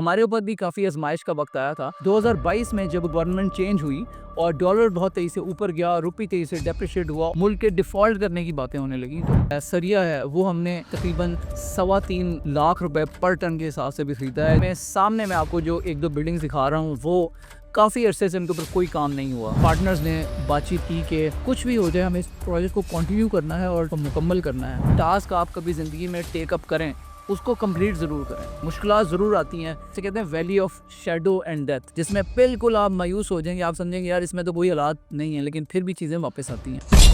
हमारे ऊपर भी काफ़ी आजमाइश का वक्त आया था 2022 में, जब गवर्नमेंट चेंज हुई और डॉलर बहुत तेज़ी से ऊपर गया, रुपये तेज़ी से डेप्रिशिएट हुआ, मुल्क के डिफ़ॉल्ट करने की बातें होने लगी। तो सरिया है वो हमने तकरीबन 3.25 लाख रुपए पर टन के हिसाब से भी खरीदा है। मैं सामने मैं आपको जो एक दो बिल्डिंग्स दिखा रहा हूँ, वो काफ़ी अरसे से उनके ऊपर कोई काम नहीं हुआ। पार्टनर्स ने बातचीत की कि कुछ भी हो जाए, हमें इस प्रोजेक्ट को कंटिन्यू करना है और मुकम्मल करना है। टास्क आप कभी ज़िंदगी में टेक अप करें, उसको कंप्लीट ज़रूर करें। मुश्किलात ज़रूर आती हैं, इसे कहते हैं valley of shadow and death, जिसमें बिल्कुल आप मायूस हो जाएंगे, आप समझेंगे यार इसमें तो कोई हालात नहीं है, लेकिन फिर भी चीज़ें वापस आती हैं।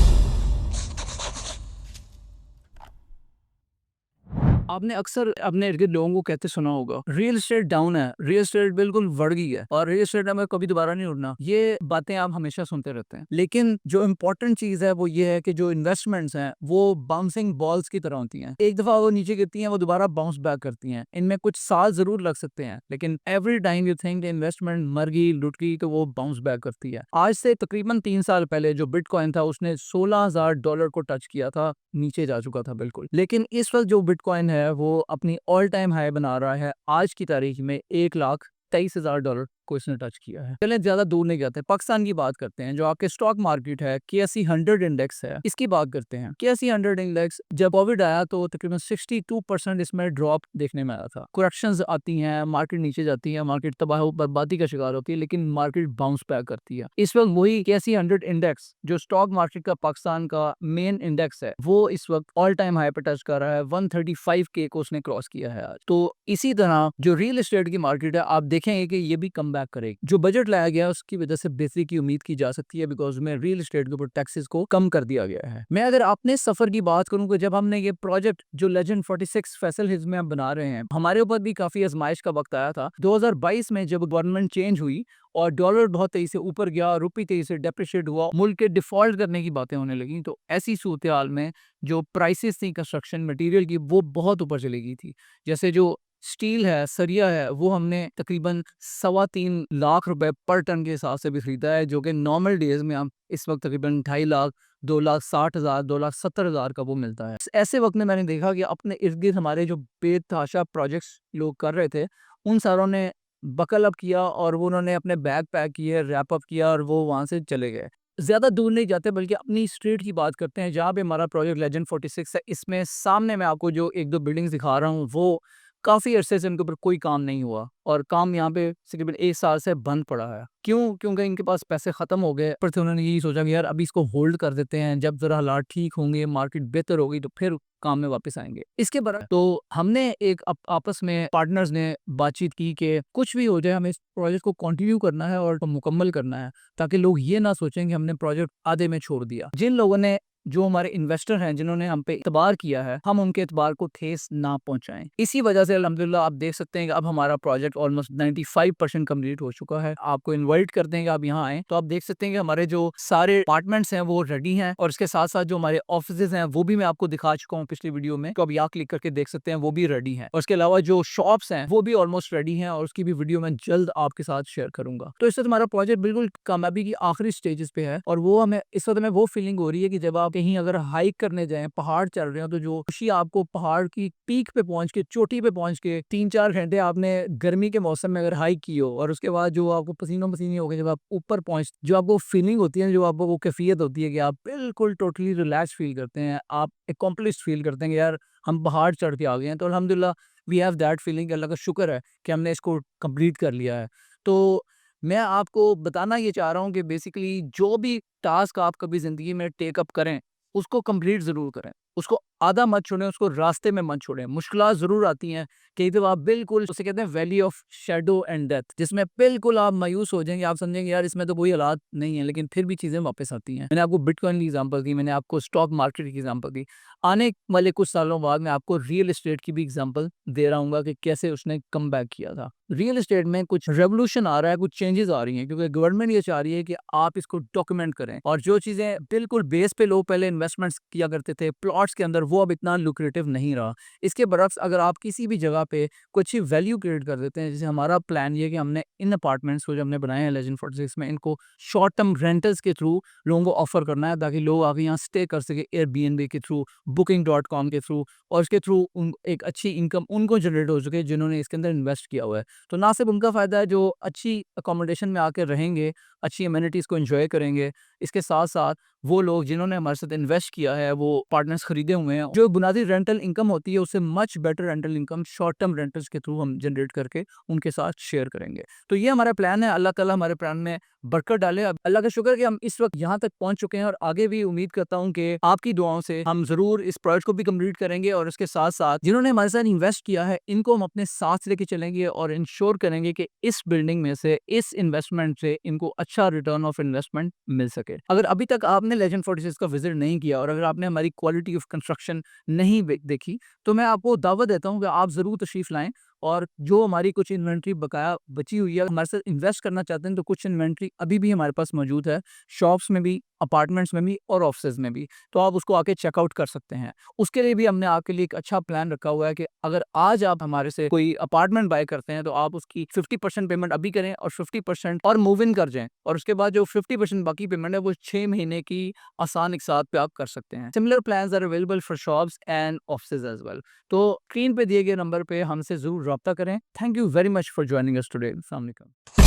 आपने अक्सर अपने इर्द गिर्द लोगों को कहते सुना होगा, रियल एस्टेट डाउन है, रियल एस्टेट बिल्कुल बढ़ गई है और रियल एस्टेट में कभी दोबारा नहीं उड़ना। ये बातें आप हमेशा सुनते रहते हैं, लेकिन जो इम्पोर्टेंट चीज है वो ये है कि जो इन्वेस्टमेंट्स हैं वो बाउंसिंग बॉल्स की तरह होती हैं। एक दफा वो नीचे गिरती हैं, वो दोबारा बाउंस बैक करती हैं। इनमें कुछ साल जरूर लग सकते हैं, लेकिन every time you think investment मर गई, लुट गई, तो वो बाउंस बैक करती है। आज से तकरीबन 3 साल पहले जो बिटकॉइन था, उसने $16,000 को टच किया था, नीचे जा चुका था बिल्कुल। लेकिन इस वक्त जो बिटकॉइन है वो अपनी ऑल टाइम हाई बना रहा है। आज की तारीख में $1,23,000 को इसने टच किया है। चलें ज्यादा दूर नहीं जाते, पाकिस्तान की बात करते हैं। जो आपके स्टॉक मार्केट है, KSE 100 इंडेक्स है, इसकी बात करते हैं। KSE 100 इंडेक्स जब कोविड आया तो तकरीबन 62% इसमें ड्रॉप देखने में आया था। करेक्शंस आती हैं, मार्केट नीचे जाती है, मार्केट तबाह बर्बादी का शिकार होती है, लेकिन मार्केट बाउंस बैक करती है। इस वक्त वही KSE 100 इंडेक्स, जो स्टॉक मार्केट का पाकिस्तान का मेन इंडेक्स है, वो इस वक्त ऑल टाइम हाई पर टच कर रहा है। 135K को उसने क्रॉस किया है आज। तो इसी तरह जो रियल एस्टेट की मार्केट है, आप देखेंगे कि ये भी कम बैक करेगी। जो बजट लाया गया उसकी वजह से बेहतरी की उम्मीद की जा सकती है, बिकॉज में रियल एस्टेट के ऊपर टैक्सेस को कम कर दिया गया है। मैं अगर अपने सफर की बात करूं कि जब हमने ये प्रोजेक्ट जो लेजेंड 46 फैसल हिल्स में हम बना रहे हैं, हमारे ऊपर भी काफी आजमाइश का वक्त आया था 2022 में, जब गवर्नमेंट चेंज हुई और डॉलर बहुत तेजी से ऊपर गया, रुपये तेजी से डेप्रिशिएट हुआ, मुल्क के डिफॉल्ट करने की बातें होने लगी। तो ऐसी सूरत हाल में जो प्राइसेस थी कंस्ट्रक्शन मटेरियल की, वो बहुत ऊपर चली गई थी। जैसे जो स्टील है, सरिया है, वो हमने तकरीबन 3.25 लाख रुपए पर टन के हिसाब से भी खरीदा है, जो कि नॉर्मल डेज में हम इस वक्त तकरीबन 2.5 लाख, 2,60,000, 2,70,000 का वो मिलता है। ऐसे वक्त में मैंने देखा कि अपने इर्द गिर्द हमारे जो बेतहाशा प्रोजेक्ट्स लोग कर रहे थे, उन सारों ने बकल अप किया और वो उन्होंने अपने बैग पैक किए, रैप अप किया और वो वहां से चले गए। ज्यादा दूर नहीं जाते, बल्कि अपनी स्ट्रीट की बात करते हैं, जहाँ पे हमारा प्रोजेक्ट लेजेंड 46 है। इसमें सामने मैं आपको जो एक दो बिल्डिंग्स दिखा रहा हूँ, वो काफ़ी अरसे से इनके ऊपर कोई काम नहीं हुआ और काम यहाँ पे तकरीबन 1 साल से बंद पड़ा है। क्यों? क्योंकि इनके पास पैसे ख़त्म हो गए। पर उन्होंने यही सोचा कि यार अभी इसको होल्ड कर देते हैं, जब ज़रा हालात ठीक होंगे, मार्केट बेहतर होगी, तो फिर काम में वापस आएंगे। इसके बरा तो हमने एक आपस में पार्टनर्स ने बातचीत की कि कुछ भी हो जाए, हमें इस प्रोजेक्ट को कंटिन्यू करना है और मुकम्मल करना है, ताकि लोग ये ना सोचें कि हमने प्रोजेक्ट आधे में छोड़ दिया। जिन लोगों ने, जो हमारे इन्वेस्टर हैं, जिन्होंने हम पे इतबार किया है, हम उनके इतबार को ठेस ना पहुंचाएं। इसी वजह से अल्हम्दुलिल्लाह आप देख सकते हैं कि अब हमारा प्रोजेक्ट ऑलमोस्ट 95% कंप्लीट हो चुका है। आपको इनवाइट करते हैं कि आप यहाँ आएँ, तो आप देख सकते हैं कि हमारे जो सारे अपार्टमेंट्स हैं वो रेडी हैं, और इसके साथ साथ जो हमारे ऑफिसेज हैं वो भी मैं आपको दिखा चुका हूँ पिछली वीडियो में, तो आप यहाँ क्लिक करके देख सकते हैं, वो भी रेडी हैं। और इसके अलावा जो शॉप्स हैं वो भी ऑलमोस्ट रेडी हैं, और उसकी भी वीडियो मैं जल्द आपके साथ शेयर करूंगा। तो इससे हमारा प्रोजेक्ट बिल्कुल कामयाबी की आखिरी स्टेजेस पे है, और वो हमें इस वक्त में वो फीलिंग हो रही है कि जब आप कहीं अगर हाइक करने जाएं, पहाड़ चढ़ रहे हो, तो जो खुशी आपको पहाड़ की पीक पे पहुंच के, चोटी पे पहुंच के 3-4 घंटे आपने गर्मी के मौसम में अगर हाइक की हो, और उसके बाद जो आपको पसीनों पसीने हो गए, जब आप ऊपर पहुंच, जो आपको फीलिंग होती है, जो आपको वो कैफियत होती है कि आप बिल्कुल टोटली रिलैक्स फील करते हैं, आप एकम्प्लिश्ड फील करते हैं कि यार हम पहाड़ चढ़ के आ गए हैं। तो अल्हम्दुलिल्लाह वी हैव दैट फीलिंग। अल्लाह का शुक्र है कि हमने इसको कंप्लीट कर लिया है। तो मैं आपको बताना ये चाह रहा हूँ कि बेसिकली जो भी टास्क आप कभी ज़िंदगी में टेक अप करें, उसको कंप्लीट ज़रूर करें। उसको आधा मत छोड़ें, उसको रास्ते में मत छोड़ें। मुश्किलात ज़रूर आती हैं, कई दफ़ा आप बिल्कुल उसे कहते हैं valley of shadow and death, जिसमें बिल्कुल आप मायूस हो जाएँगे, आप समझेंगे यार इसमें तो कोई हालात नहीं है, लेकिन फिर भी चीज़ें वापस आती हैं। मैंने आपको बिटकॉइन की एग्ज़ाम्पल दी, मैंने आपको स्टॉक मार्केट की एग्ज़ाम्पल दी। आने वाले कुछ सालों बाद मैं आपको रियल एस्टेट की भी एग्ज़ाम्पल दे रहा हूँगा कि कैसे उसने कमबैक किया था। रियल एस्टेट में कुछ रेवोल्यूशन आ रहा है, कुछ चेंजेस आ रही हैं, क्योंकि गवर्नमेंट ये चाह रही है कि आप इसको डॉक्यूमेंट करें, और जो चीज़ें बिल्कुल बेस पे लोग पहले इन्वेस्टमेंट्स किया करते थे, प्लॉट्स के अंदर वो अब इतना लुक्रेटिव नहीं रहा। इसके बरक्स अगर आप किसी भी जगह पे कोई अच्छी वैल्यू क्रिएट कर देते हैं, जैसे हमारा प्लान ये है कि हमने इन अपार्टमेंट्स को जो हमने बनाए हैं लेजेंड 46 में, इनको शॉर्ट टर्म रेंटल्स के थ्रू लोगों को ऑफर करना है ताकि लोग आके यहाँ स्टे कर सके एयरबीएनबी के थ्रू, booking.com के थ्रू, और इसके थ्रू उन एक अच्छी इनकम उनको जनरेट हो सके जिन्होंने इसके अंदर इन्वेस्ट किया हुआ है। तो ना सिर्फ उनका फ़ायदा है जो अच्छी अकोमोडेशन में आके रहेंगे, अच्छी अमेनिटीज़ को एंजॉय करेंगे, इसके साथ-साथ वो लोग जिन्होंने हमारे साथ इन्वेस्ट किया है, वो पार्टनर्स खरीदे हुए हैं, जो बुनियादी रेंटल इनकम होती है उससे much better rental income short term rentals के थ्रू हम जनरेट करके उनके साथ शेयर करेंगे। तो ये हमारा प्लान है, अल्लाह ताला हमारे प्लान में बरकत डाले। अब अल्लाह का शुक्र है कि हम इस वक़्त यहाँ तक पहुँच चुके हैं और आगे भी उम्मीद करता हूँ कि आपकी दुआओं से हम ज़रूर इस प्रोजेक्ट को भी कंप्लीट करेंगे और इसके साथ-साथ जिन्होंने हमारे साथ इन्वेस्ट किया है, इनको हम अपने साथ लेके चलेंगे और इंश्योर करेंगे कि इस बिल्डिंग में से, इस इन्वेस्टमेंट से इनको अच्छा रिटर्न ऑफ इन्वेस्टमेंट मिल सके। अगर अभी तक आपने लेजेंड 46 का विज़िट नहीं किया और अगर आपने हमारी क्वालिटी ऑफ कंस्ट्रक्शन नहीं देखी, तो मैं आपको दावत देता हूँ कि आप ज़रूर तशरीफ़ लाएँ और जो हमारी कुछ इन्वेंट्री बकाया बची हुई है, हमारे साथ इन्वेस्ट करना चाहते हैं तो कुछ इन्वेंट्री अभी भी हमारे पास मौजूद है, शॉप्स में भी, अपार्टमेंट्स में भी और ऑफिसेज़ में भी। तो आप उसको आके चेकआउट कर सकते हैं। उसके लिए भी हमने आपके लिए एक अच्छा प्लान रखा हुआ है कि अगर आज आप हमारे से कोई अपार्टमेंट बाय करते हैं तो आप उसकी 50% पेमेंट अभी करें और 50% और मूव इन कर जाएँ, और उसके बाद जो 50% बाकी पेमेंट है वो 6 महीने की आसान एक साथ पे आप कर सकते हैं। Similar plans are available for shops and offices as well. तो स्क्रीन पे दिए गए नंबर पे हमसे ज़रूर राब्ता करें। Thank you very much for joining us today. अस्सलाम वालेकुम।